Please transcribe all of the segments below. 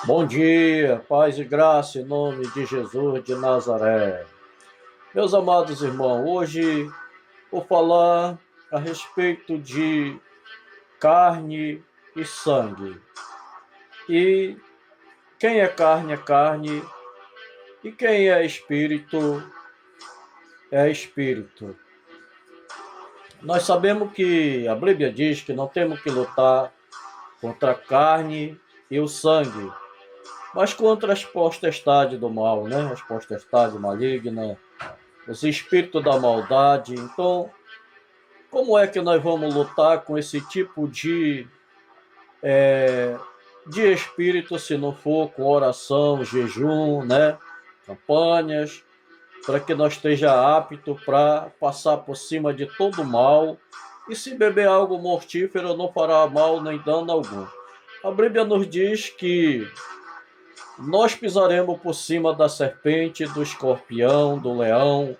Bom dia, paz e graça em nome de Jesus de Nazaré. Meus amados irmãos, hoje vou falar a respeito de carne e sangue. E quem é carne, e quem é espírito. Nós sabemos que a Bíblia diz que não temos que lutar contra a carne e o sangue, mas contra as potestades do mal, né? As potestades malignas, os espíritos da maldade. Então, como é que nós vamos lutar com esse tipo de espírito se não for com oração, jejum, né? Campanhas, para que nós esteja apto para passar por cima de todo mal, e se beber algo mortífero não fará mal nem dano algum. A Bíblia nos diz que nós pisaremos por cima da serpente, do escorpião, do leão.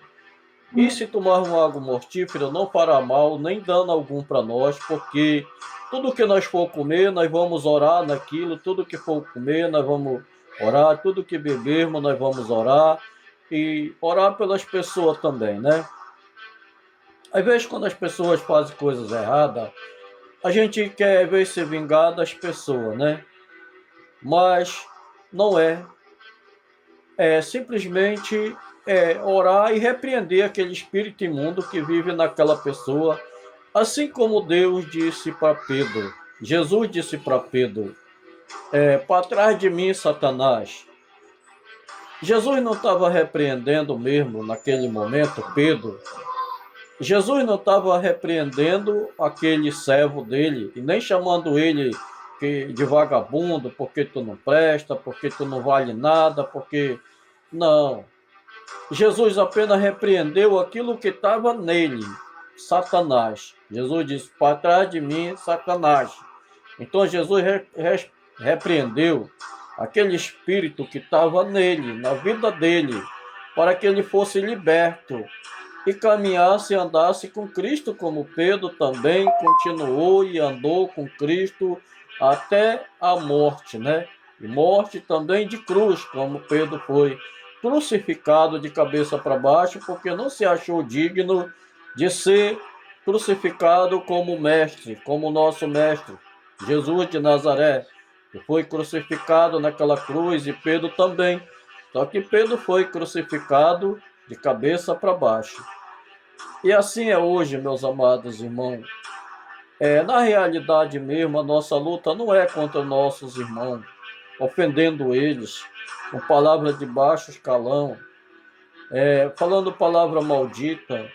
E se tomarmos algo mortífero, não fará mal, nem dano algum para nós, porque tudo que nós for comer, nós vamos orar naquilo, tudo que for comer, nós vamos orar, tudo que bebermos, nós vamos orar, e orar pelas pessoas também, né? Às vezes, quando as pessoas fazem coisas erradas, a gente quer, às vezes, se vingar das pessoas, né? Mas não é. É simplesmente orar e repreender aquele espírito imundo que vive naquela pessoa, assim como Deus disse para Pedro, Jesus disse para Pedro, para trás de mim, Satanás. Jesus não estava repreendendo mesmo naquele momento Pedro. Jesus não estava repreendendo aquele servo dele e nem chamando ele de vagabundo, porque tu não presta, porque tu não vale nada, porque não. Jesus apenas repreendeu aquilo que estava nele, Satanás. Jesus disse, para trás de mim, Satanás. Então Jesus repreendeu aquele espírito que estava nele, na vida dele, para que ele fosse liberto e caminhasse e andasse com Cristo, como Pedro também continuou e andou com Cristo até a morte, né? E morte também de cruz, como Pedro foi crucificado de cabeça para baixo, porque não se achou digno de ser crucificado como mestre, como nosso mestre, Jesus de Nazaré, que foi crucificado naquela cruz, e Pedro também. Só que Pedro foi crucificado de cabeça para baixo. E assim é hoje, meus amados irmãos. Na realidade mesmo, a nossa luta não é contra nossos irmãos, ofendendo eles com palavras de baixo escalão, falando palavra maldita,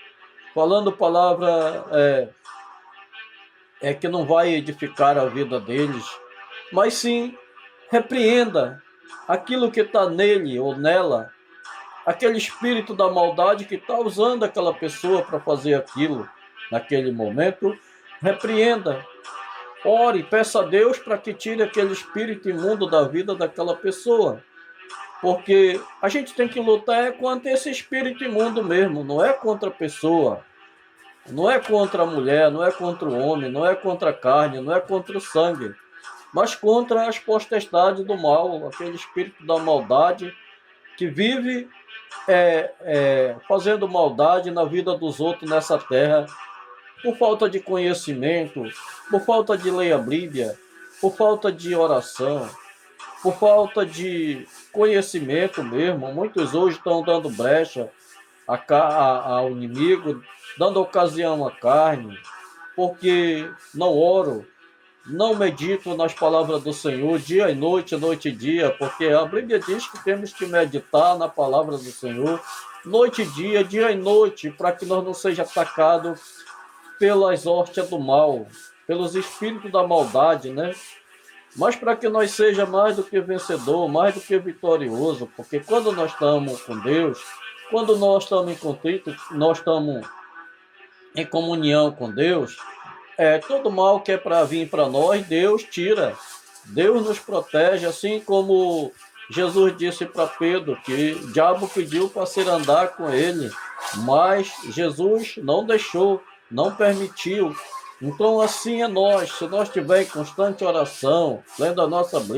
falando palavra que não vai edificar a vida deles, mas sim repreenda aquilo que está nele ou nela, aquele espírito da maldade que está usando aquela pessoa para fazer aquilo naquele momento. Repreenda, ore, peça a Deus para que tire aquele espírito imundo da vida daquela pessoa. Porque a gente tem que lutar contra esse espírito imundo mesmo, não é contra a pessoa, não é contra a mulher, não é contra o homem, não é contra a carne, não é contra o sangue, mas contra as potestades do mal, aquele espírito da maldade que vive fazendo maldade na vida dos outros nessa terra, por falta de conhecimento, por falta de ler a Bíblia, por falta de oração, por falta de conhecimento mesmo. Muitos hoje estão dando brecha ao inimigo, dando ocasião à carne, porque não oro, não medito nas palavras do Senhor dia e noite, noite e dia, porque a Bíblia diz que temos que meditar na palavra do Senhor noite e dia e noite, para que nós não seja atacados pelas hóstias do mal, pelos espíritos da maldade, né? Mas para que nós seja mais do que vencedor, mais do que vitorioso, porque quando nós estamos com Deus, quando nós estamos em conflito, nós estamos em comunhão com Deus, todo mal que é para vir para nós, Deus tira. Deus nos protege, assim como Jesus disse para Pedro, que o diabo pediu para ser andar com ele, mas Jesus não deixou, não permitiu. Então assim é nós, se nós estivermos em constante oração, lendo a nossa Bíblia,